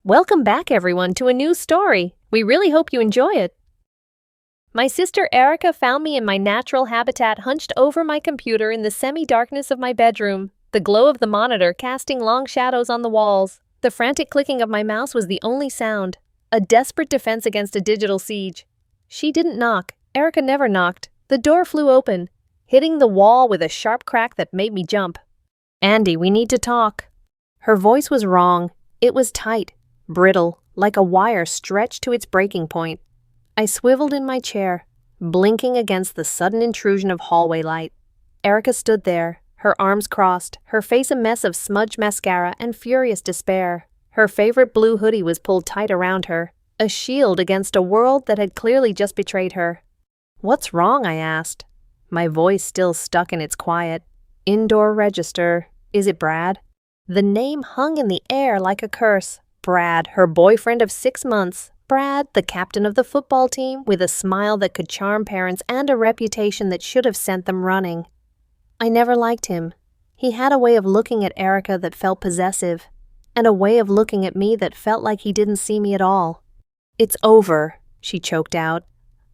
Welcome back, everyone, to a new story. We really hope you enjoy it. My sister Erica found me in my natural habitat, hunched over my computer in the semi-darkness of my bedroom, the glow of the monitor casting long shadows on the walls. The frantic clicking of my mouse was the only sound, a desperate defense against a digital siege. She didn't knock. Erica never knocked. The door flew open, hitting the wall with a sharp crack that made me jump. "Andy, we need to talk." Her voice was wrong. It was tight, brittle, like a wire stretched to its breaking point. I swiveled in my chair, blinking against the sudden intrusion of hallway light. Erica stood there, her arms crossed, her face a mess of smudged mascara and furious despair. Her favorite blue hoodie was pulled tight around her, a shield against a world that had clearly just betrayed her. "What's wrong?" I asked, my voice still stuck in its quiet. "Indoor register. Is it Brad?" The name hung in the air like a curse. Brad, her boyfriend of 6 months. Brad, the captain of the football team, with a smile that could charm parents and a reputation that should have sent them running. I never liked him. He had a way of looking at Erica that felt possessive, and a way of looking at me that felt like he didn't see me at all. "It's over," she choked out,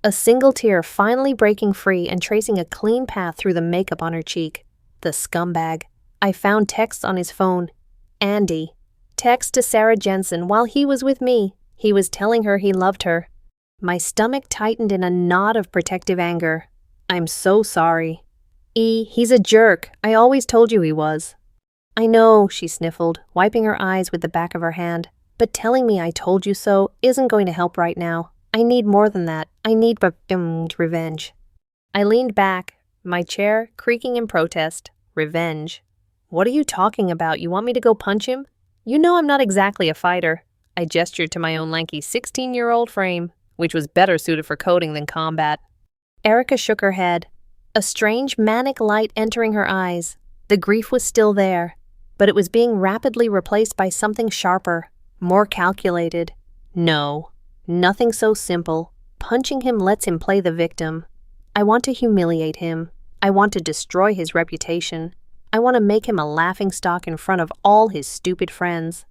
a single tear finally breaking free and tracing a clean path through the makeup on her cheek. The scumbag. I found texts on his phone. Andy. Text to Sarah Jensen while he was with me. He was telling her he loved her. My stomach tightened in a knot of protective anger. "I'm so sorry." He's a jerk. I always told you he was." "I know," she sniffled, wiping her eyes with the back of her hand. "But telling me I told you so isn't going to help right now. I need more than that. I need revenge." I leaned back, my chair creaking in protest. Revenge. "What are you talking about? You want me to go punch him? You know I'm not exactly a fighter." I gestured to my own lanky 16-year-old frame, which was better suited for coding than combat. Erica shook her head, a strange manic light entering her eyes. The grief was still there, but it was being rapidly replaced by something sharper, more calculated. "No, nothing so simple. Punching him lets him play the victim. I want to humiliate him. I want to destroy his reputation. I want to make him a laughingstock in front of all his stupid friends."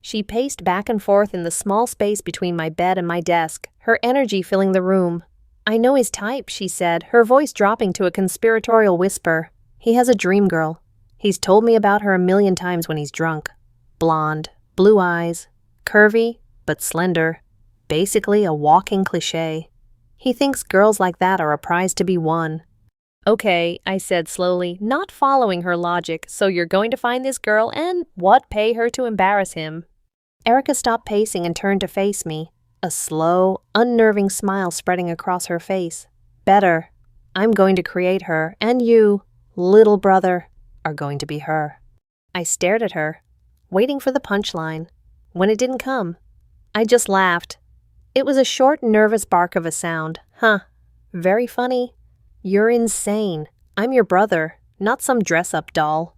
She paced back and forth in the small space between my bed and my desk, her energy filling the room. "I know his type," she said, her voice dropping to a conspiratorial whisper. "He has a dream girl. He's told me about her a million times when he's drunk. Blonde, blue eyes, curvy, but slender. Basically a walking cliché. He thinks girls like that are a prize to be won." "Okay," I said slowly, not following her logic. "So you're going to find this girl and pay her to embarrass him?" Erica stopped pacing and turned to face me, a slow, unnerving smile spreading across her face. "Better. I'm going to create her, and you, little brother, are going to be her." I stared at her, waiting for the punchline. When it didn't come, I just laughed. It was a short, nervous bark of a sound. "Huh. Very funny. You're insane. I'm your brother, not some dress-up doll."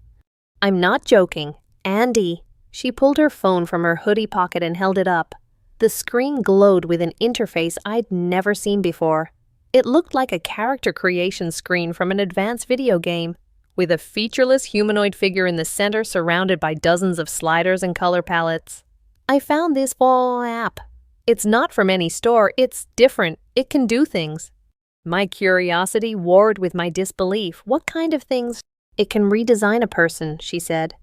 "I'm not joking. Andy." She pulled her phone from her hoodie pocket and held it up. The screen glowed with an interface I'd never seen before. It looked like a character creation screen from an advanced video game, with a featureless humanoid figure in the center surrounded by dozens of sliders and color palettes. "I found this app. It's not from any store. It's different. It can do things." My curiosity warred with my disbelief. "What kind of things?" "It can redesign a person," she said,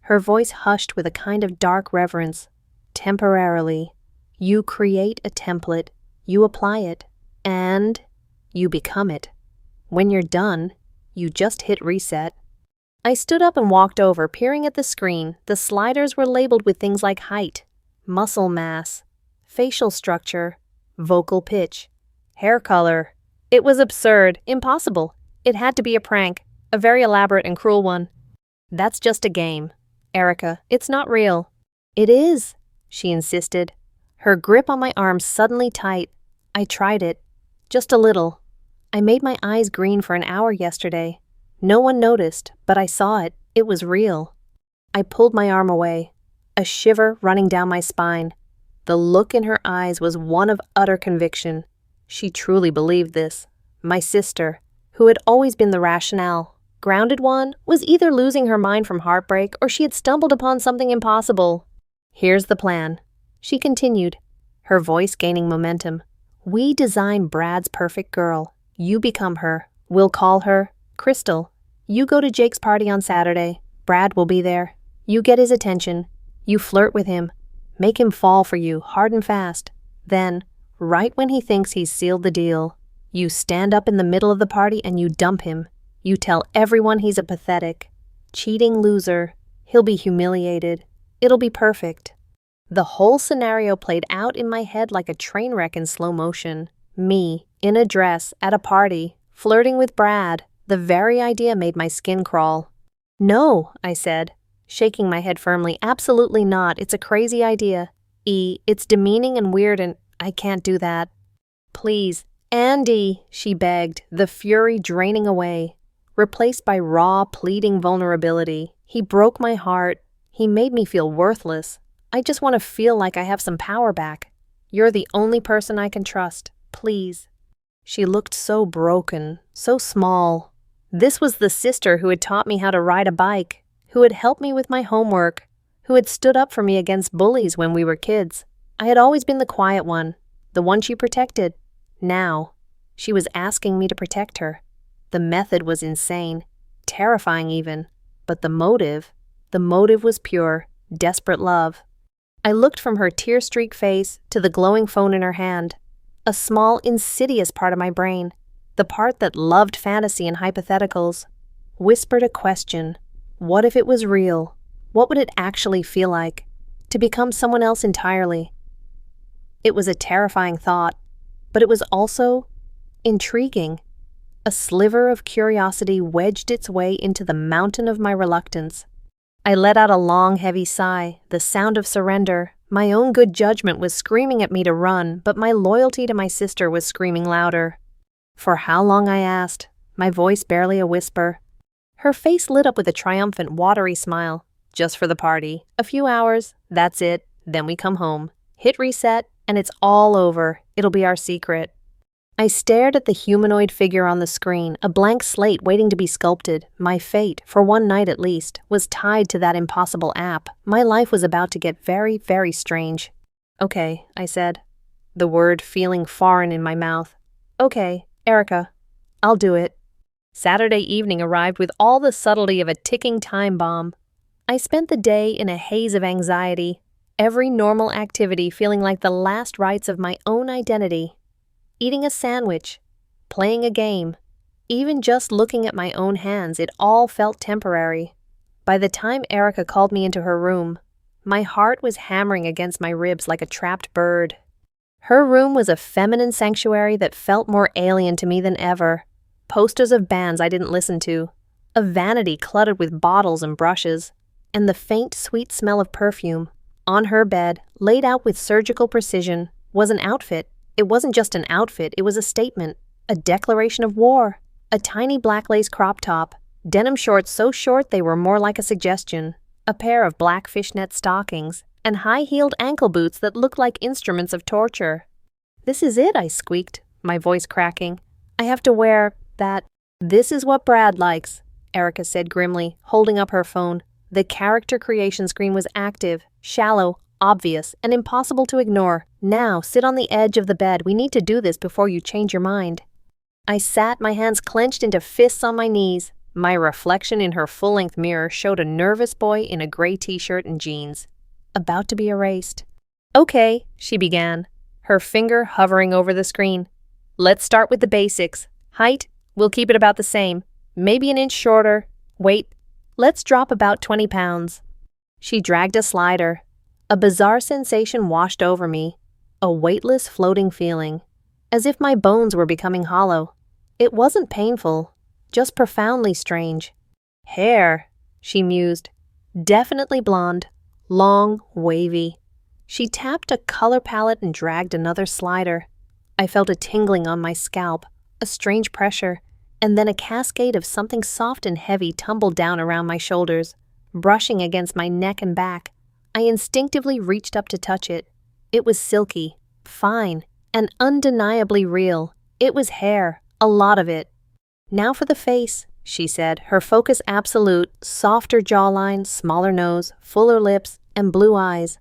her voice hushed with a kind of dark reverence. "Temporarily. You create a template, you apply it, and you become it. When you're done, you just hit reset." I stood up and walked over, peering at the screen. The sliders were labeled with things like height, muscle mass, facial structure, vocal pitch, hair color. It was absurd, impossible. It had to be a prank, a very elaborate and cruel one. "That's just a game, Erica. It's not real." "It is," she insisted, her grip on my arm suddenly tight. I tried it, just a little. I made my eyes green for an hour yesterday. No one noticed, but I saw it. It was real. I pulled my arm away, a shiver running down my spine. The look in her eyes was one of utter conviction. She truly believed this. My sister, who had always been the rationale, grounded one, was either losing her mind from heartbreak or she had stumbled upon something impossible. "Here's the plan. She continued, her voice gaining momentum. We design Brad's perfect girl. You become her. We'll call her Crystal. You go to Jake's party on Saturday. Brad will be there. You get his attention. You flirt with him. Make him fall for you hard and fast. Then, right when he thinks he's sealed the deal, you stand up in the middle of the party and you dump him. You tell everyone he's a pathetic, cheating loser. He'll be humiliated. It'll be perfect. The whole scenario played out in my head like a train wreck in slow motion. Me, in a dress, at a party, flirting with Brad. The very idea made my skin crawl. No, I said, shaking my head firmly. Absolutely not. It's a crazy idea. It's demeaning and weird and I can't do that. Please, Andy, she begged, the fury draining away, replaced by raw, pleading vulnerability. He broke my heart. He made me feel worthless. I just want to feel like I have some power back. You're the only person I can trust. Please. She looked so broken, so small. This was the sister who had taught me how to ride a bike, who had helped me with my homework, who had stood up for me against bullies when we were kids. I had always been the quiet one, the one she protected. Now, she was asking me to protect her. The method was insane, terrifying even, but the motive was pure, desperate love. I looked from her tear-streaked face to the glowing phone in her hand. A small, insidious part of my brain, the part that loved fantasy and hypotheticals, whispered a question. What if it was real? What would it actually feel like? To become someone else entirely? It was a terrifying thought, but it was also intriguing. A sliver of curiosity wedged its way into the mountain of my reluctance. I let out a long, heavy sigh, the sound of surrender. My own good judgment was screaming at me to run, but my loyalty to my sister was screaming louder. For how long, I asked, my voice barely a whisper. Her face lit up with a triumphant, watery smile. Just for the party. A few hours, that's it. Then we come home. Hit reset, and it's all over. It'll be our secret. I stared at the humanoid figure on the screen, a blank slate waiting to be sculpted. My fate, for one night at least, was tied to that impossible app. My life was about to get very, very strange. Okay, I said, the word feeling foreign in my mouth. Okay, Erica, I'll do it. Saturday evening arrived with all the subtlety of a ticking time bomb. I spent the day in a haze of anxiety, every normal activity feeling like the last rites of my own identity. Eating a sandwich, playing a game, even just looking at my own hands, it all felt temporary. By the time Erica called me into her room, my heart was hammering against my ribs like a trapped bird. Her room was a feminine sanctuary that felt more alien to me than ever. Posters of bands I didn't listen to, a vanity cluttered with bottles and brushes, and the faint, sweet smell of perfume. On her bed, laid out with surgical precision, was an outfit. It wasn't just an outfit, it was a statement, a declaration of war. A tiny black lace crop top, denim shorts so short they were more like a suggestion, a pair of black fishnet stockings, and high-heeled ankle boots that looked like instruments of torture. This is it, I squeaked, my voice cracking. I have to wear that. This is what Brad likes, Erica said grimly, holding up her phone. The character creation screen was active, shallow, obvious, and impossible to ignore. Now, sit on the edge of the bed. We need to do this before you change your mind. I sat, my hands clenched into fists on my knees. My reflection in her full-length mirror showed a nervous boy in a gray t-shirt and jeans, about to be erased. Okay, she began, her finger hovering over the screen. Let's start with the basics. Height, we'll keep it about the same. Maybe an inch shorter. Weight, let's drop about 20 pounds. She dragged a slider. A bizarre sensation washed over me, a weightless floating feeling, as if my bones were becoming hollow. It wasn't painful, just profoundly strange. Hair, she mused, definitely blonde, long, wavy. She tapped a color palette and dragged another slider. I felt a tingling on my scalp, a strange pressure, and then a cascade of something soft and heavy tumbled down around my shoulders, brushing against my neck and back. I instinctively reached up to touch it. It was silky, fine, and undeniably real. It was hair, a lot of it. Now for the face, she said, her focus absolute, softer jawline, smaller nose, fuller lips, and blue eyes.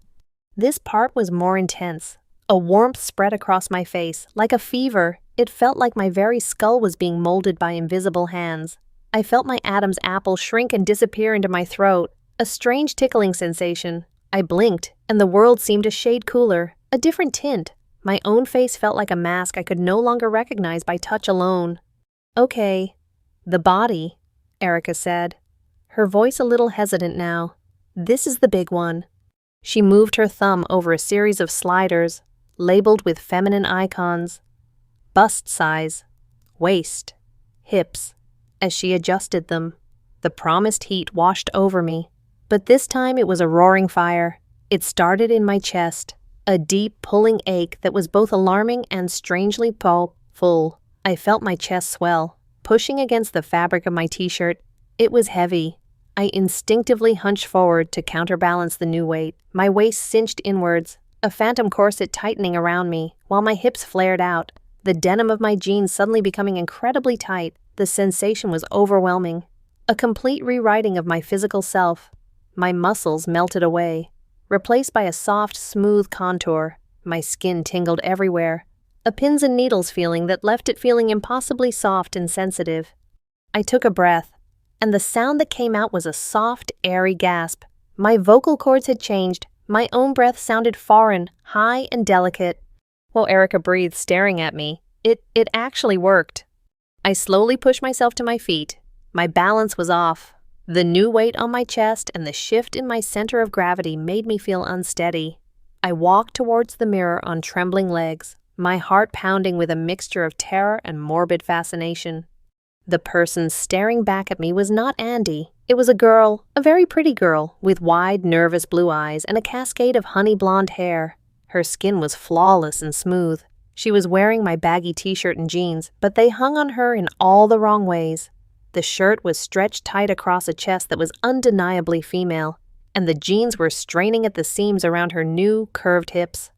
This part was more intense. A warmth spread across my face, like a fever. It felt like my very skull was being molded by invisible hands. I felt my Adam's apple shrink and disappear into my throat, a strange tickling sensation. I blinked, and the world seemed a shade cooler, a different tint. My own face felt like a mask I could no longer recognize by touch alone. "Okay, the body," Erica said, her voice a little hesitant now. "This is the big one." She moved her thumb over a series of sliders, labeled with feminine icons. Bust size, waist, hips. As she adjusted them, the promised heat washed over me. But this time it was a roaring fire. It started in my chest, a deep pulling ache that was both alarming and strangely full. I felt my chest swell, pushing against the fabric of my t-shirt. It was heavy. I instinctively hunched forward to counterbalance the new weight. My waist cinched inwards, a phantom corset tightening around me, while my hips flared out, the denim of my jeans suddenly becoming incredibly tight. The sensation was overwhelming. A complete rewriting of my physical self. My muscles melted away, replaced by a soft, smooth contour. My skin tingled everywhere, a pins and needles feeling that left it feeling impossibly soft and sensitive. I took a breath, and the sound that came out was a soft, airy gasp. My vocal cords had changed. My own breath sounded foreign, high and delicate. While Erica breathed, staring at me, it actually worked. I slowly pushed myself to my feet. My balance was off. The new weight on my chest and the shift in my center of gravity made me feel unsteady. I walked towards the mirror on trembling legs, my heart pounding with a mixture of terror and morbid fascination. The person staring back at me was not Andy. It was a girl, a very pretty girl, with wide, nervous blue eyes and a cascade of honey blonde hair. Her skin was flawless and smooth. She was wearing my baggy t-shirt and jeans, but they hung on her in all the wrong ways. The shirt was stretched tight across a chest that was undeniably female, and the jeans were straining at the seams around her new, curved hips.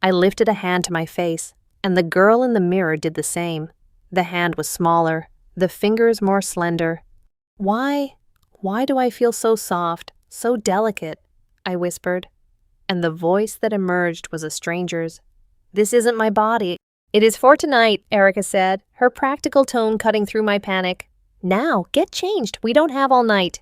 I lifted a hand to my face, and the girl in the mirror did the same. The hand was smaller, the fingers more slender. Why do I feel so soft, so delicate?" I whispered, and the voice that emerged was a stranger's. "This isn't my body." "It is for tonight," Erica said, her practical tone cutting through my panic. "Now, get changed. We don't have all night."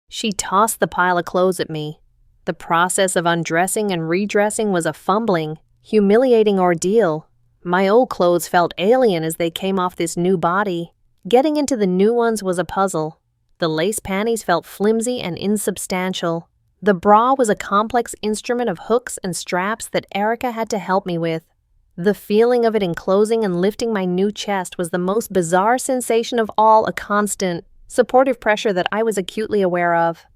She tossed the pile of clothes at me. The process of undressing and redressing was a fumbling, humiliating ordeal. My old clothes felt alien as they came off this new body. Getting into the new ones was a puzzle. The lace panties felt flimsy and insubstantial. The bra was a complex instrument of hooks and straps that Erica had to help me with. The feeling of it enclosing and lifting my new chest was the most bizarre sensation of all, a constant, supportive pressure that I was acutely aware of.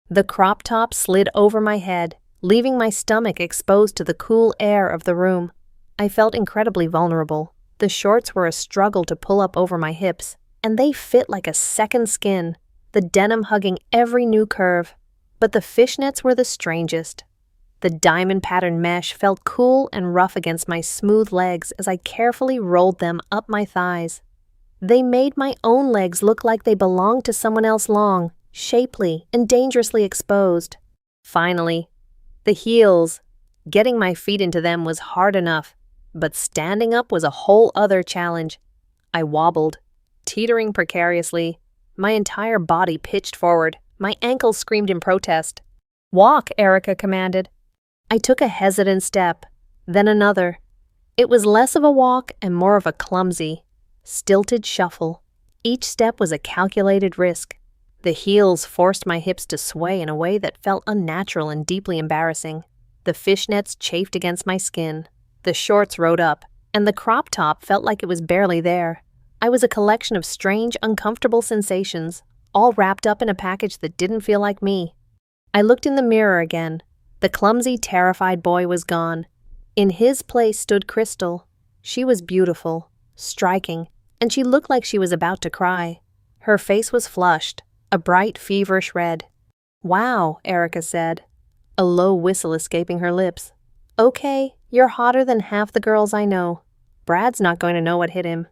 The crop top slid over my head, leaving my stomach exposed to the cool air of the room. I felt incredibly vulnerable. The shorts were a struggle to pull up over my hips, and they fit like a second skin, the denim hugging every new curve. But the fishnets were the strangest. The diamond-patterned mesh felt cool and rough against my smooth legs as I carefully rolled them up my thighs. They made my own legs look like they belonged to someone else, long, shapely, and dangerously exposed. Finally, the heels. Getting my feet into them was hard enough, but standing up was a whole other challenge. I wobbled, teetering precariously, my entire body pitched forward. My ankles screamed in protest. "Walk," Erica commanded. I took a hesitant step, then another. It was less of a walk and more of a clumsy, stilted shuffle. Each step was a calculated risk. The heels forced my hips to sway in a way that felt unnatural and deeply embarrassing. The fishnets chafed against my skin. The shorts rode up, and the crop top felt like it was barely there. I was a collection of strange, uncomfortable sensations, all wrapped up in a package that didn't feel like me. I looked in the mirror again. The clumsy, terrified boy was gone. In his place stood Crystal. She was beautiful, striking, and she looked like she was about to cry. Her face was flushed, a bright, feverish red. "Wow," Erica said, a low whistle escaping her lips. "Okay, you're hotter than half the girls I know. Brad's not going to know what hit him."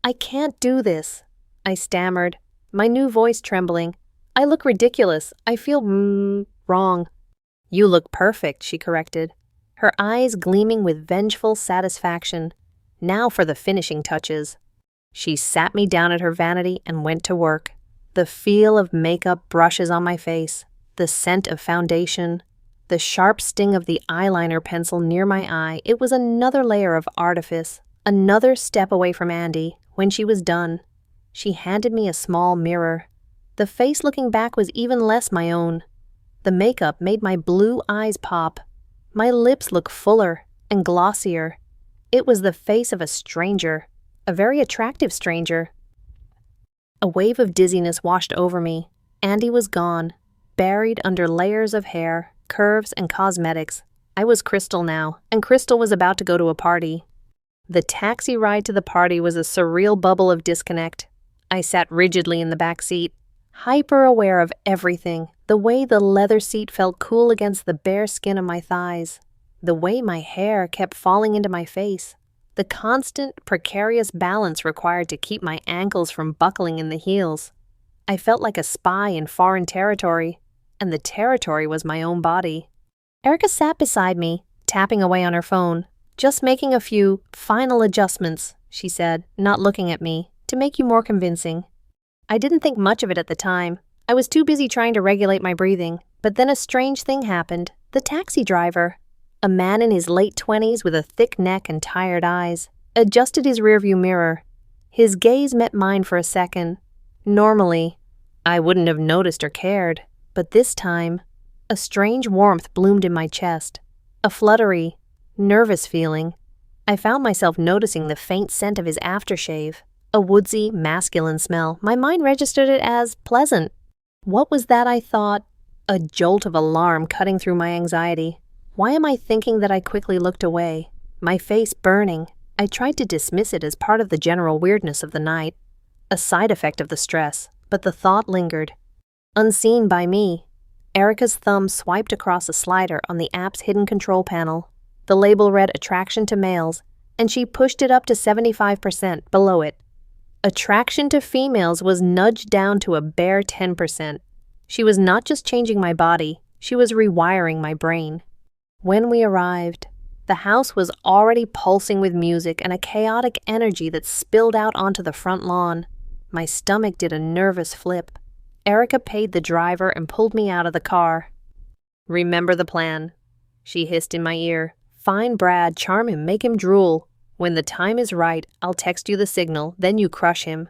"I can't do this," I stammered, my new voice trembling. "I look ridiculous. I feel wrong." "You look perfect," she corrected. her eyes gleaming with vengeful satisfaction. Now for the finishing touches. She sat me down at her vanity and went to work. The feel of makeup brushes on my face, the scent of foundation, the sharp sting of the eyeliner pencil near my eye. It was another layer of artifice, another step away from Andy. When she was done, she handed me a small mirror. The face looking back was even less my own. The makeup made my blue eyes pop. My lips looked fuller and glossier. It was the face of a stranger, a very attractive stranger. A wave of dizziness washed over me. Andy was gone, buried under layers of hair, curves, and cosmetics. I was Crystal now, and Crystal was about to go to a party. The taxi ride to the party was a surreal bubble of disconnect. I sat rigidly in the back seat, hyper-aware of everything, the way the leather seat felt cool against the bare skin of my thighs, the way my hair kept falling into my face, the constant, precarious balance required to keep my ankles from buckling in the heels. I felt like a spy in foreign territory, and the territory was my own body. Erica sat beside me, tapping away on her phone. "Just making a few final adjustments," she said, not looking at me, "to make you more convincing." I didn't think much of it at the time. I was too busy trying to regulate my breathing. But then a strange thing happened. The taxi driver, a man in his late 20s with a thick neck and tired eyes, adjusted his rearview mirror. His gaze met mine for a second. Normally, I wouldn't have noticed or cared, but this time, a strange warmth bloomed in my chest, a fluttery, nervous feeling. I found myself noticing the faint scent of his aftershave, a woodsy, masculine smell. My mind registered it as pleasant. What was that, I thought? A jolt of alarm cutting through my anxiety. Why am I thinking that? I quickly looked away, my face burning. I tried to dismiss it as part of the general weirdness of the night, a side effect of the stress, but the thought lingered. Unseen by me, Erica's thumb swiped across a slider on the app's hidden control panel. The label read "Attraction to Males," and she pushed it up to 75% below it. Attraction to females was nudged down to a bare 10%. She was not just changing my body, she was rewiring my brain. When we arrived, the house was already pulsing with music and a chaotic energy that spilled out onto the front lawn. My stomach did a nervous flip. Erica paid the driver and pulled me out of the car. "Remember the plan," she hissed in my ear. "Find Brad, charm him, make him drool. When the time is right, I'll text you the signal, then you crush him."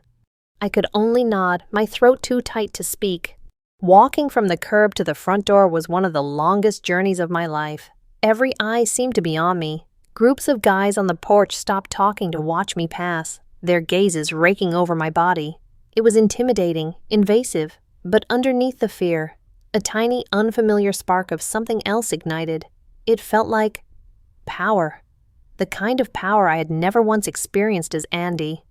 I could only nod, my throat too tight to speak. Walking from the curb to the front door was one of the longest journeys of my life. Every eye seemed to be on me. Groups of guys on the porch stopped talking to watch me pass, their gazes raking over my body. It was intimidating, invasive, but underneath the fear, a tiny, unfamiliar spark of something else ignited. It felt like power. The kind of power I had never once experienced as Andy.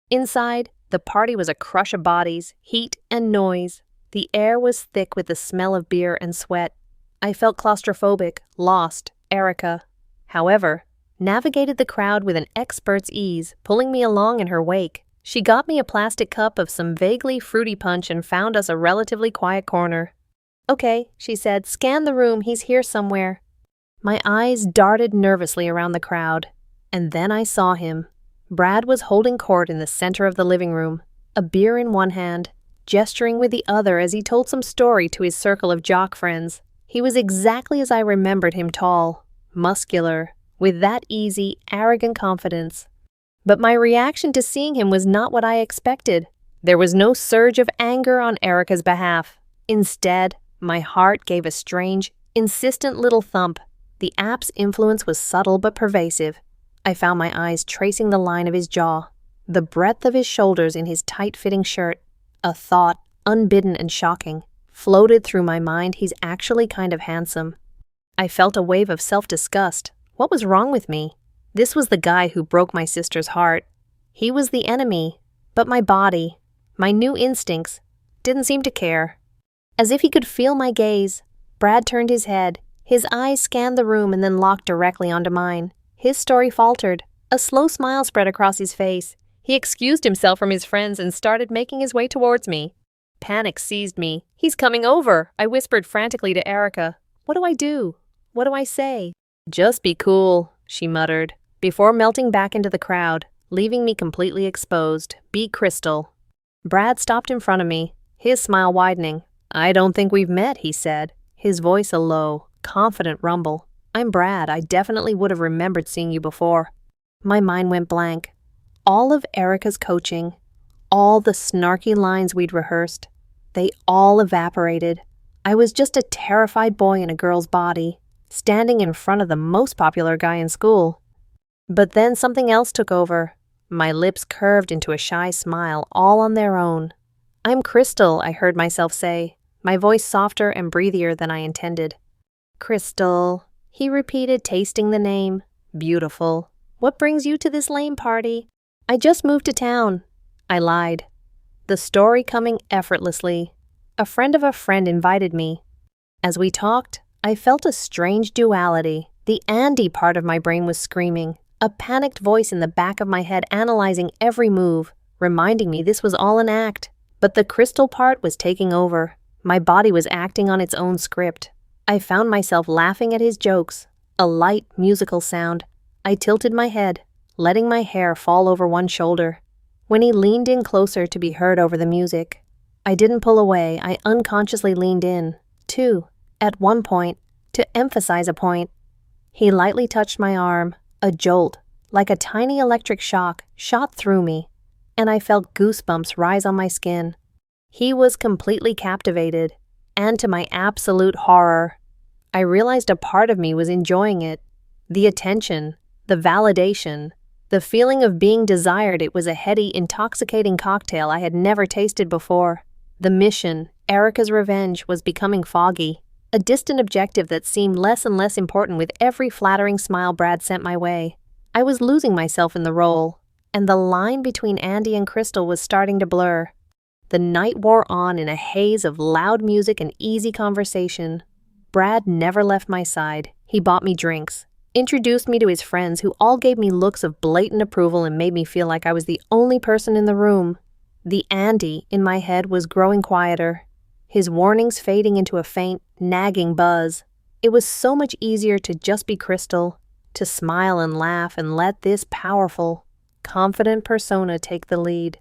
Inside, the party was a crush of bodies, heat, and noise. The air was thick with the smell of beer and sweat. I felt claustrophobic, lost, Erica, however, navigated the crowd with an expert's ease, pulling me along in her wake. She got me a plastic cup of some vaguely fruity punch and found us a relatively quiet corner. "Okay," she said, "scan the room, he's here somewhere." My eyes darted nervously around the crowd, and then I saw him. Brad was holding court in the center of the living room, a beer in one hand, gesturing with the other as he told some story to his circle of jock friends. He was exactly as I remembered him, tall, muscular, with that easy, arrogant confidence. But my reaction to seeing him was not what I expected. There was no surge of anger on Erica's behalf. Instead, my heart gave a strange, insistent little thump. The app's influence was subtle but pervasive. I found my eyes tracing the line of his jaw, the breadth of his shoulders in his tight-fitting shirt. A thought, unbidden and shocking, floated through my mind. He's actually kind of handsome. I felt a wave of self-disgust. What was wrong with me? This was the guy who broke my sister's heart. He was the enemy, but my body, my new instincts, didn't seem to care. As if he could feel my gaze, Brad turned his head. His eyes scanned the room and then locked directly onto mine. His story faltered. A slow smile spread across his face. He excused himself from his friends and started making his way towards me. Panic seized me. "He's coming over," I whispered frantically to Erica. What do I do? What do I say? Just be cool, she muttered, before melting back into the crowd, leaving me completely exposed. Be Crystal. Brad stopped in front of me, his smile widening. I don't think we've met, he said, his voice a low, confident rumble. I'm Brad. I definitely would have remembered seeing you before. My mind went blank. All of Erica's coaching, all the snarky lines we'd rehearsed, they all evaporated. I was just a terrified boy in a girl's body, standing in front of the most popular guy in school. But then something else took over. My lips curved into a shy smile all on their own. I'm Crystal, I heard myself say, my voice softer and breathier than I intended. Crystal, he repeated, tasting the name. Beautiful. What brings you to this lame party? I just moved to town. I lied. The story coming effortlessly. A friend of a friend invited me. As we talked, I felt a strange duality. The Andy part of my brain was screaming, a panicked voice in the back of my head analyzing every move, reminding me this was all an act. But the Crystal part was taking over. My body was acting on its own script. I found myself laughing at his jokes, a light musical sound. I tilted my head, letting my hair fall over one shoulder. When he leaned in closer to be heard over the music, I didn't pull away. I unconsciously leaned in, too, at one point, to emphasize a point. He lightly touched my arm. A jolt, like a tiny electric shock, shot through me, and I felt goosebumps rise on my skin. He was completely captivated, and to my absolute horror, I realized a part of me was enjoying it. The attention, the validation, the feeling of being desired. It was a heady, intoxicating cocktail I had never tasted before. The mission, Erica's revenge, was becoming foggy, a distant objective that seemed less and less important with every flattering smile Brad sent my way. I was losing myself in the role, and the line between Andy and Crystal was starting to blur. The night wore on in a haze of loud music and easy conversation. Brad never left my side. He bought me drinks, introduced me to his friends who all gave me looks of blatant approval and made me feel like I was the only person in the room. The Andy in my head was growing quieter, his warnings fading into a faint, nagging buzz. It was so much easier to just be Crystal, to smile and laugh and let this powerful, confident persona take the lead.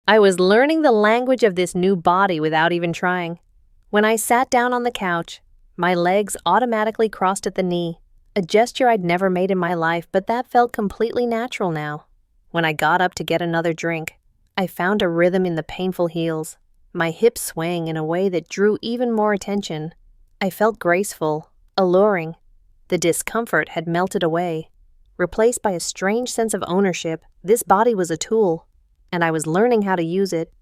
I was learning the language of this new body without even trying. When I sat down on the couch, my legs automatically crossed at the knee, a gesture I'd never made in my life, but that felt completely natural now. When I got up to get another drink, I found a rhythm in the painful heels, my hips swaying in a way that drew even more attention. I felt graceful, alluring. The discomfort had melted away, replaced by a strange sense of ownership. This body was a tool, and I was learning how to use it.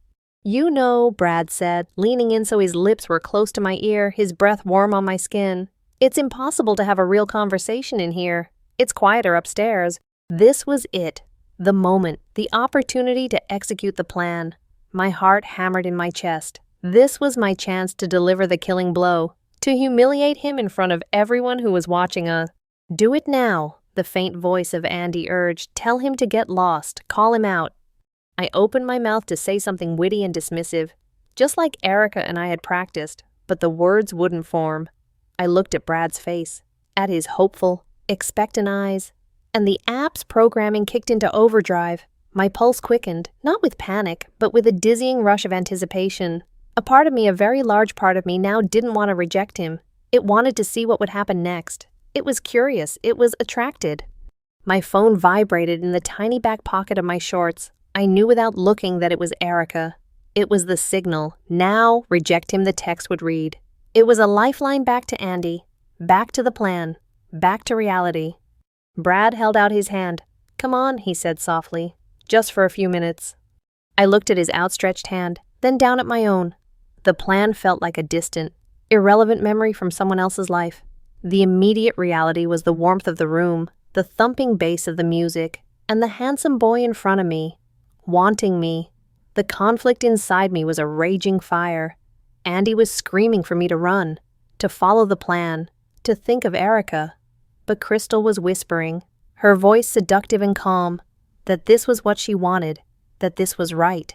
You know, Brad said, leaning in so his lips were close to my ear, his breath warm on my skin. It's impossible to have a real conversation in here. It's quieter upstairs. This was it. The moment, the opportunity to execute the plan. My heart hammered in my chest. This was my chance to deliver the killing blow, to humiliate him in front of everyone who was watching us. Do it now, the faint voice of Andy urged. Tell him to get lost. Call him out. I opened my mouth to say something witty and dismissive, just like Erica and I had practiced, but the words wouldn't form. I looked at Brad's face, at his hopeful, expectant eyes, and the app's programming kicked into overdrive. My pulse quickened, not with panic, but with a dizzying rush of anticipation. A part of me, a very large part of me, now didn't want to reject him. It wanted to see what would happen next. It was curious. It was attracted. My phone vibrated in the tiny back pocket of my shorts. I knew without looking that it was Erica. It was the signal. Now, reject him, the text would read. It was a lifeline back to Andy, back to the plan, back to reality. Brad held out his hand. Come on, he said softly, just for a few minutes. I looked at his outstretched hand, then down at my own. The plan felt like a distant, irrelevant memory from someone else's life. The immediate reality was the warmth of the room, the thumping bass of the music, and the handsome boy in front of me, wanting me. The conflict inside me was a raging fire. Andy was screaming for me to run, to follow the plan, to think of Erica. But Crystal was whispering, her voice seductive and calm, that this was what she wanted, that this was right.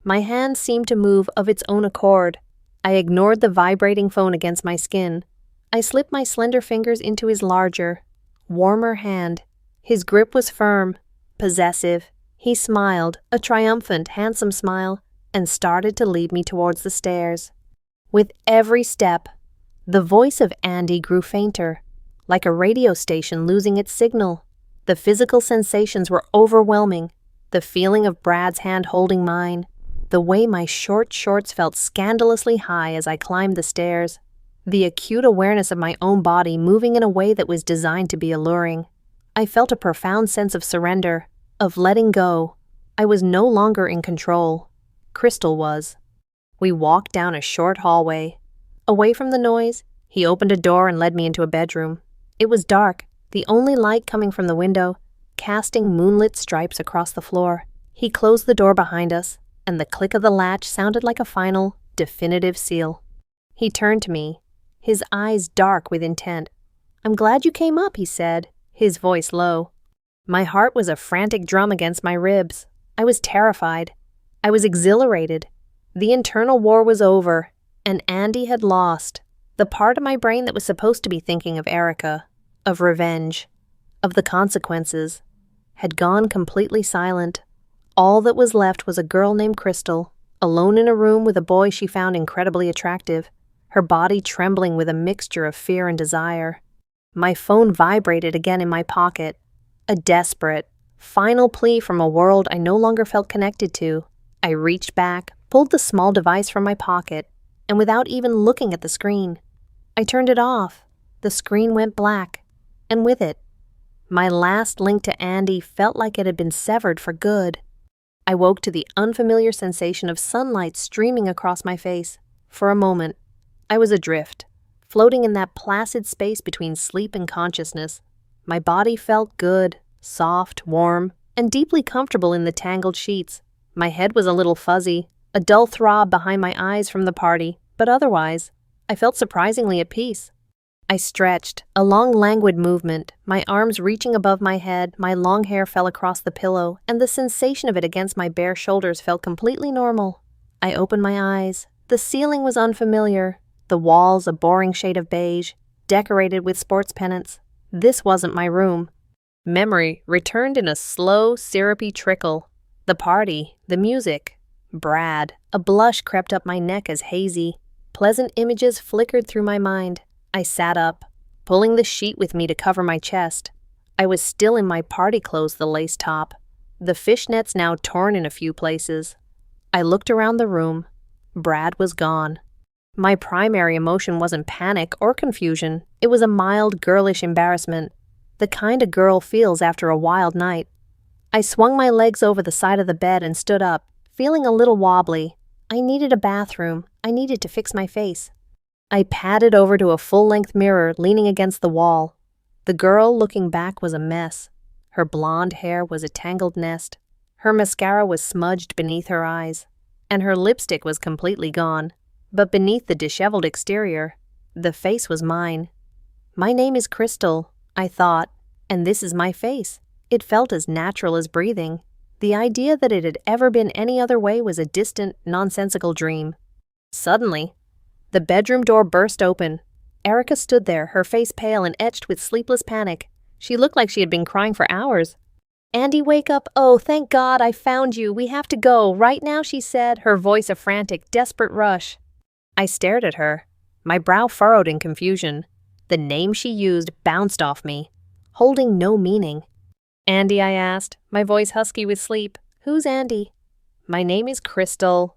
My hand seemed to move of its own accord. I ignored the vibrating phone against my skin. I slipped my slender fingers into his larger, warmer hand. His grip was firm, possessive. He smiled, a triumphant, handsome smile, and started to lead me towards the stairs. With every step, the voice of Andy grew fainter, like a radio station losing its signal. The physical sensations were overwhelming. The feeling of Brad's hand holding mine, the way my short shorts felt scandalously high as I climbed the stairs, the acute awareness of my own body moving in a way that was designed to be alluring. I felt a profound sense of surrender, of letting go. I was no longer in control. Crystal was. We walked down a short hallway. Away from the noise, he opened a door and led me into a bedroom. It was dark, the only light coming from the window, casting moonlit stripes across the floor. He closed the door behind us, and the click of the latch sounded like a final, definitive seal. He turned to me, his eyes dark with intent. "I'm glad you came up," he said, his voice low. My heart was a frantic drum against my ribs. I was terrified. I was exhilarated. The internal war was over, and Andy had lost. The part of my brain that was supposed to be thinking of Erica, of revenge, of the consequences, had gone completely silent. All that was left was a girl named Crystal, alone in a room with a boy she found incredibly attractive, her body trembling with a mixture of fear and desire. My phone vibrated again in my pocket, a desperate, final plea from a world I no longer felt connected to. I reached back, pulled the small device from my pocket, and without even looking at the screen, I turned it off. The screen went black, and with it, my last link to Andy felt like it had been severed for good. I woke to the unfamiliar sensation of sunlight streaming across my face. For a moment, I was adrift, floating in that placid space between sleep and consciousness. My body felt good, soft, warm, and deeply comfortable in the tangled sheets. My head was a little fuzzy, a dull throb behind my eyes from the party, but otherwise, I felt surprisingly at peace. I stretched, a long languid movement, my arms reaching above my head, my long hair fell across the pillow, and the sensation of it against my bare shoulders felt completely normal. I opened my eyes. The ceiling was unfamiliar, the walls a boring shade of beige, decorated with sports pennants. This wasn't my room. Memory returned in a slow, syrupy trickle. The party, the music, Brad. A blush crept up my neck as hazy, pleasant images flickered through my mind. I sat up, pulling the sheet with me to cover my chest. I was still in my party clothes, the lace top, the fishnets now torn in a few places. I looked around the room. Brad was gone. My primary emotion wasn't panic or confusion. It was a mild, girlish embarrassment, the kind a girl feels after a wild night. I swung my legs over the side of the bed and stood up, feeling a little wobbly. I needed a bathroom. I needed to fix my face. I padded over to a full-length mirror leaning against the wall. The girl looking back was a mess. Her blonde hair was a tangled nest. Her mascara was smudged beneath her eyes, and her lipstick was completely gone. But beneath the disheveled exterior, the face was mine. My name is Crystal, I thought, and this is my face. It felt as natural as breathing. The idea that it had ever been any other way was a distant, nonsensical dream. Suddenly, the bedroom door burst open. Erica stood there, her face pale and etched with sleepless panic. She looked like she had been crying for hours. "Andy, wake up. Oh, thank God, I found you. We have to go, right now," she said, her voice a frantic, desperate rush. I stared at her, my brow furrowed in confusion. The name she used bounced off me, holding no meaning. "Andy," I asked, my voice husky with sleep. "Who's Andy?" "My name is Crystal."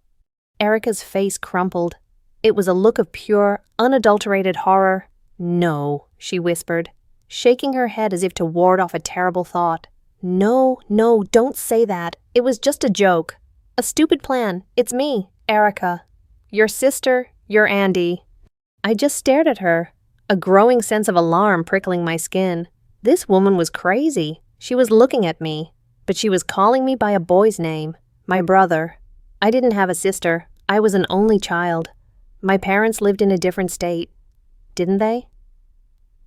Erica's face crumpled. It was a look of pure, unadulterated horror. "No," she whispered, shaking her head as if to ward off a terrible thought. No, don't say that. It was just a joke. A stupid plan. It's me, Erica. Your sister, you're Andy." I just stared at her, a growing sense of alarm prickling my skin. This woman was crazy. She was looking at me, but she was calling me by a boy's name, my brother. I didn't have a sister. I was an only child. My parents lived in a different state, didn't they?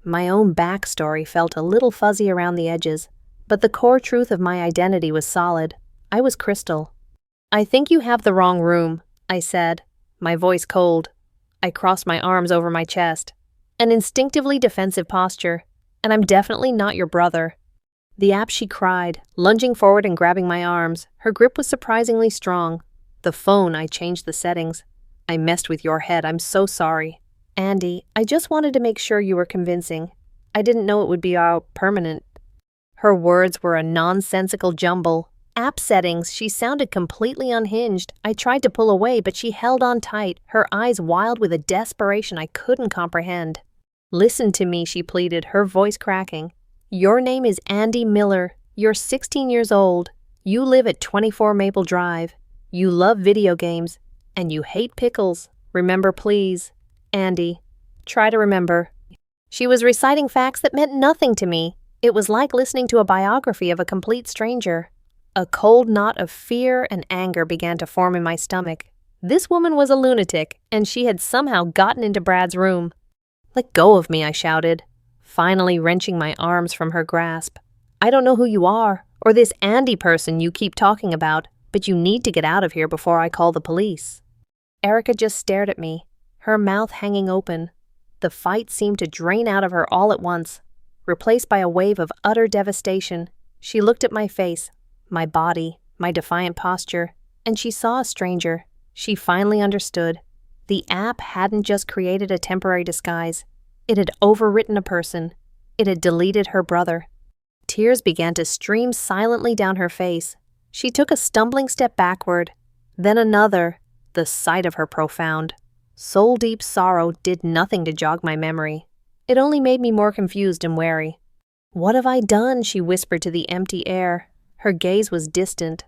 My own backstory felt a little fuzzy around the edges, but the core truth of my identity was solid. I was Crystal. "I think you have the wrong room," I said, my voice cold. I crossed my arms over my chest, an instinctively defensive posture. And I'm definitely not your brother." "The app," she cried, lunging forward and grabbing my arms. Her grip was surprisingly strong. "The phone," I changed the settings. "I messed with your head. I'm so sorry." "Andy, I just wanted to make sure you were convincing. I didn't know it would be permanent." Her words were a nonsensical jumble. App settings, she sounded completely unhinged. I tried to pull away, but she held on tight, her eyes wild with a desperation I couldn't comprehend. "Listen to me," she pleaded, her voice cracking. "Your name is Andy Miller. You're 16 years old. You live at 24 Maple Drive. You love video games. And you hate pickles. Remember, please. Andy, try to remember." She was reciting facts that meant nothing to me. It was like listening to a biography of a complete stranger. A cold knot of fear and anger began to form in my stomach. This woman was a lunatic, and she had somehow gotten into Brad's room. "Let go of me," I shouted, finally wrenching my arms from her grasp. "I don't know who you are, or this Andy person you keep talking about, but you need to get out of here before I call the police." Erica just stared at me, her mouth hanging open. The fight seemed to drain out of her all at once, replaced by a wave of utter devastation. She looked at my face, my body, my defiant posture, and she saw a stranger. She finally understood. The app hadn't just created a temporary disguise. It had overwritten a person. It had deleted her brother. Tears began to stream silently down her face. She took a stumbling step backward, then another. The sight of her profound, soul-deep sorrow did nothing to jog my memory. It only made me more confused and wary. "What have I done?" she whispered to the empty air. Her gaze was distant,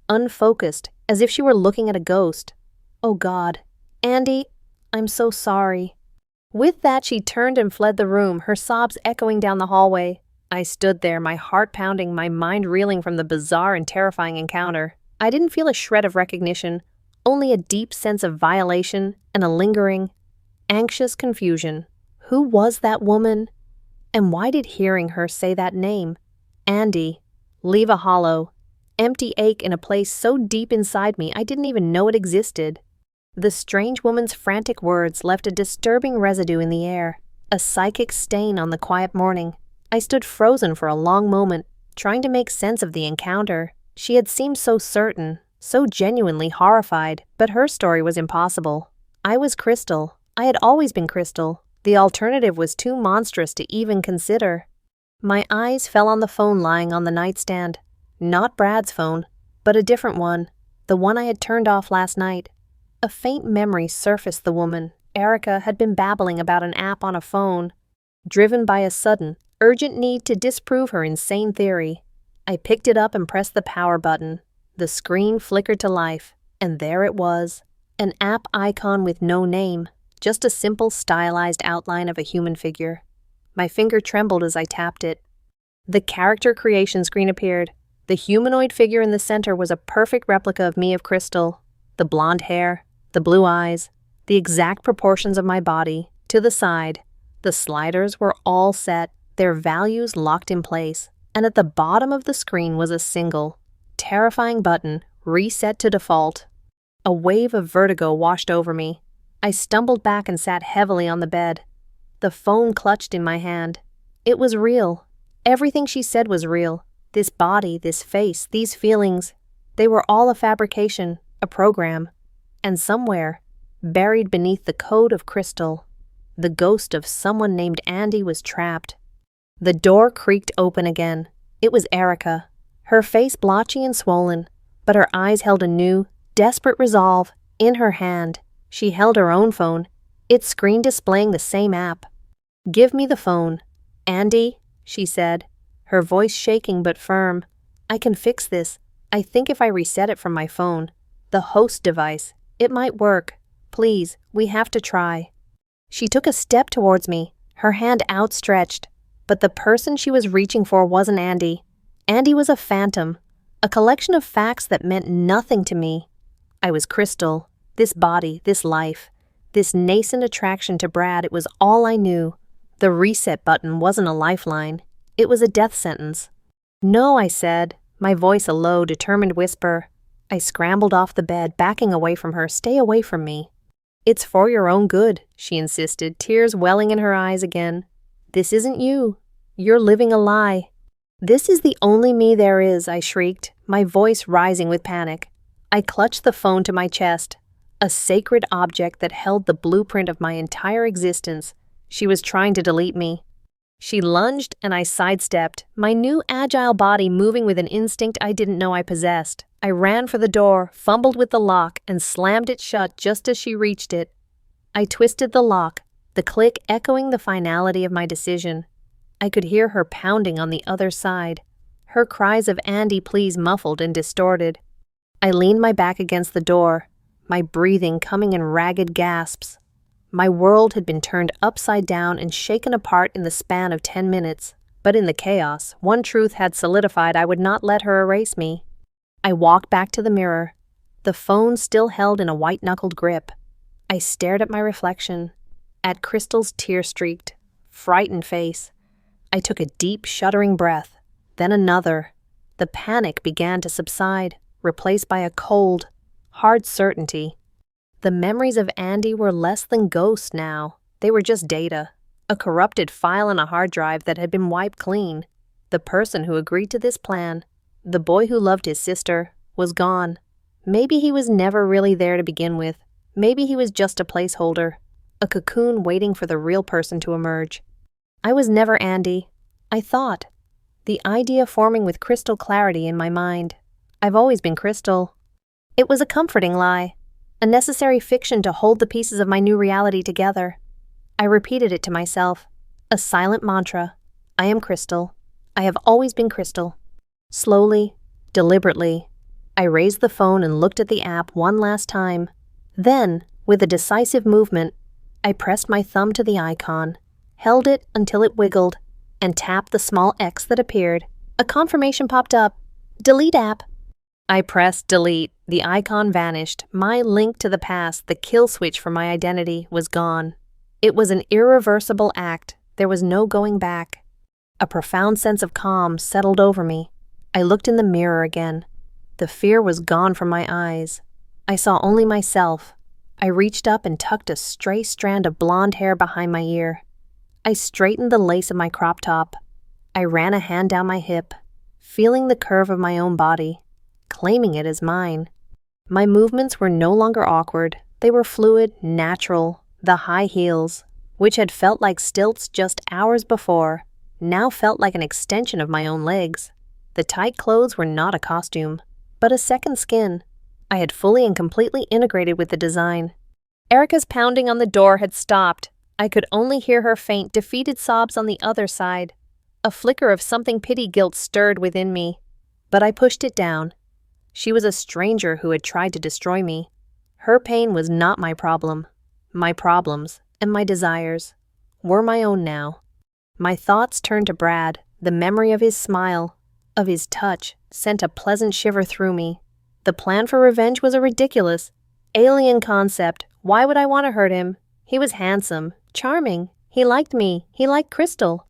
unfocused, as if she were looking at a ghost. "Oh God, Andy, I'm so sorry." With that, she turned and fled the room, her sobs echoing down the hallway. I stood there, my heart pounding, my mind reeling from the bizarre and terrifying encounter. I didn't feel a shred of recognition, only a deep sense of violation and a lingering, anxious confusion. Who was that woman? And why did hearing her say that name, Andy, leave a hollow, empty ache in a place so deep inside me I didn't even know it existed? The strange woman's frantic words left a disturbing residue in the air, a psychic stain on the quiet morning. I stood frozen for a long moment, trying to make sense of the encounter. She had seemed so certain, so genuinely horrified, but her story was impossible. I was Crystal. I had always been Crystal. The alternative was too monstrous to even consider. My eyes fell on the phone lying on the nightstand. Not Brad's phone, but a different one, the one I had turned off last night. A faint memory surfaced. The woman, Erica, had been babbling about an app on a phone, driven by a sudden, urgent need to disprove her insane theory. I picked it up and pressed the power button. The screen flickered to life, and there it was, an app icon with no name, just a simple stylized outline of a human figure. My finger trembled as I tapped it. The character creation screen appeared. The humanoid figure in the center was a perfect replica of me, of Crystal. The blonde hair, the blue eyes, the exact proportions of my body. To the side, the sliders were all set, their values locked in place, and at the bottom of the screen was a single, terrifying button, reset to default. A wave of vertigo washed over me. I stumbled back and sat heavily on the bed. The phone clutched in my hand. It was real. Everything she said was real. This body, this face, these feelings, they were all a fabrication, a program. And somewhere, buried beneath the code of Crystal, the ghost of someone named Andy was trapped. The door creaked open again. It was Erica, her face blotchy and swollen, but her eyes held a new, desperate resolve. In her hand, she held her own phone, its screen displaying the same app. "Give me the phone." "Andy," she said, her voice shaking but firm. "I can fix this. I think if I reset it from my phone, the host device, it might work. Please, we have to try." She took a step towards me, her hand outstretched, but the person she was reaching for wasn't Andy. Andy was a phantom, a collection of facts that meant nothing to me. I was Crystal, this body, this life, this nascent attraction to Brad. It was all I knew. The reset button wasn't a lifeline. It was a death sentence. "No," I said, my voice a low, determined whisper. I scrambled off the bed, backing away from her. "Stay away from me." "It's for your own good," she insisted, tears welling in her eyes again. "This isn't you. You're living a lie." "This is the only me there is," I shrieked, my voice rising with panic. I clutched the phone to my chest, a sacred object that held the blueprint of my entire existence. She was trying to delete me. She lunged and I sidestepped, my new agile body moving with an instinct I didn't know I possessed. I ran for the door, fumbled with the lock, and slammed it shut just as she reached it. I twisted the lock, the click echoing the finality of my decision. I could hear her pounding on the other side, her cries of "Andy, please" muffled and distorted. I leaned my back against the door, my breathing coming in ragged gasps. My world had been turned upside down and shaken apart in the span of 10 minutes, but in the chaos, one truth had solidified: I would not let her erase me. I walked back to the mirror, the phone still held in a white-knuckled grip. I stared at my reflection, at Crystal's tear-streaked, frightened face. I took a deep, shuddering breath, then another. The panic began to subside, replaced by a cold, hard certainty. The memories of Andy were less than ghosts now. They were just data, a corrupted file on a hard drive that had been wiped clean. The person who agreed to this plan, the boy who loved his sister, was gone. Maybe he was never really there to begin with. Maybe he was just a placeholder, a cocoon waiting for the real person to emerge. I was never Andy, I thought, the idea forming with crystal clarity in my mind. I've always been Crystal. It was a comforting lie, a necessary fiction to hold the pieces of my new reality together. I repeated it to myself, a silent mantra. I am Crystal. I have always been Crystal. Slowly, deliberately, I raised the phone and looked at the app one last time. Then, with a decisive movement, I pressed my thumb to the icon, held it until it wiggled, and tapped the small X that appeared. A confirmation popped up. Delete app. I pressed delete. The icon vanished. My link to the past, the kill switch for my identity, was gone. It was an irreversible act. There was no going back. A profound sense of calm settled over me. I looked in the mirror again. The fear was gone from my eyes. I saw only myself. I reached up and tucked a stray strand of blonde hair behind my ear. I straightened the lace of my crop top. I ran a hand down my hip, feeling the curve of my own body, claiming it as mine. My movements were no longer awkward. They were fluid, natural. The high heels, which had felt like stilts just hours before, now felt like an extension of my own legs. The tight clothes were not a costume, but a second skin. I had fully and completely integrated with the design. Erica's pounding on the door had stopped. I could only hear her faint, defeated sobs on the other side. A flicker of something pity-guilt stirred within me, but I pushed it down. She was a stranger who had tried to destroy me. Her pain was not my problem. My problems, and my desires, were my own now. My thoughts turned to Brad. The memory of his smile, of his touch, sent a pleasant shiver through me. The plan for revenge was a ridiculous, alien concept. Why would I want to hurt him? He was handsome, charming. He liked me. He liked Crystal.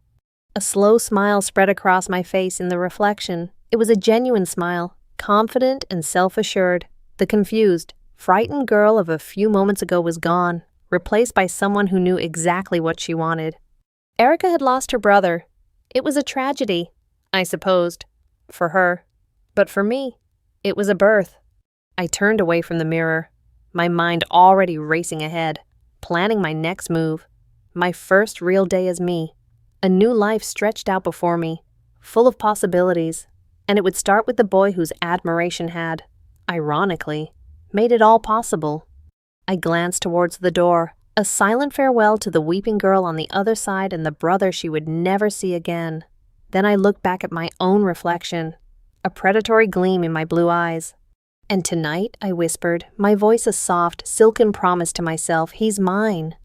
A slow smile spread across my face in the reflection. It was a genuine smile, confident and self-assured. The confused, frightened girl of a few moments ago was gone, replaced by someone who knew exactly what she wanted. Erica had lost her brother. It was a tragedy, I supposed, for her. But for me, it was a birth. I turned away from the mirror, my mind already racing ahead, planning my next move, my first real day as me. A new life stretched out before me, full of possibilities, and it would start with the boy whose admiration had, ironically, made it all possible. I glanced towards the door, a silent farewell to the weeping girl on the other side and the brother she would never see again. Then I looked back at my own reflection, a predatory gleam in my blue eyes. And tonight, I whispered, my voice a soft, silken promise to myself, he's mine.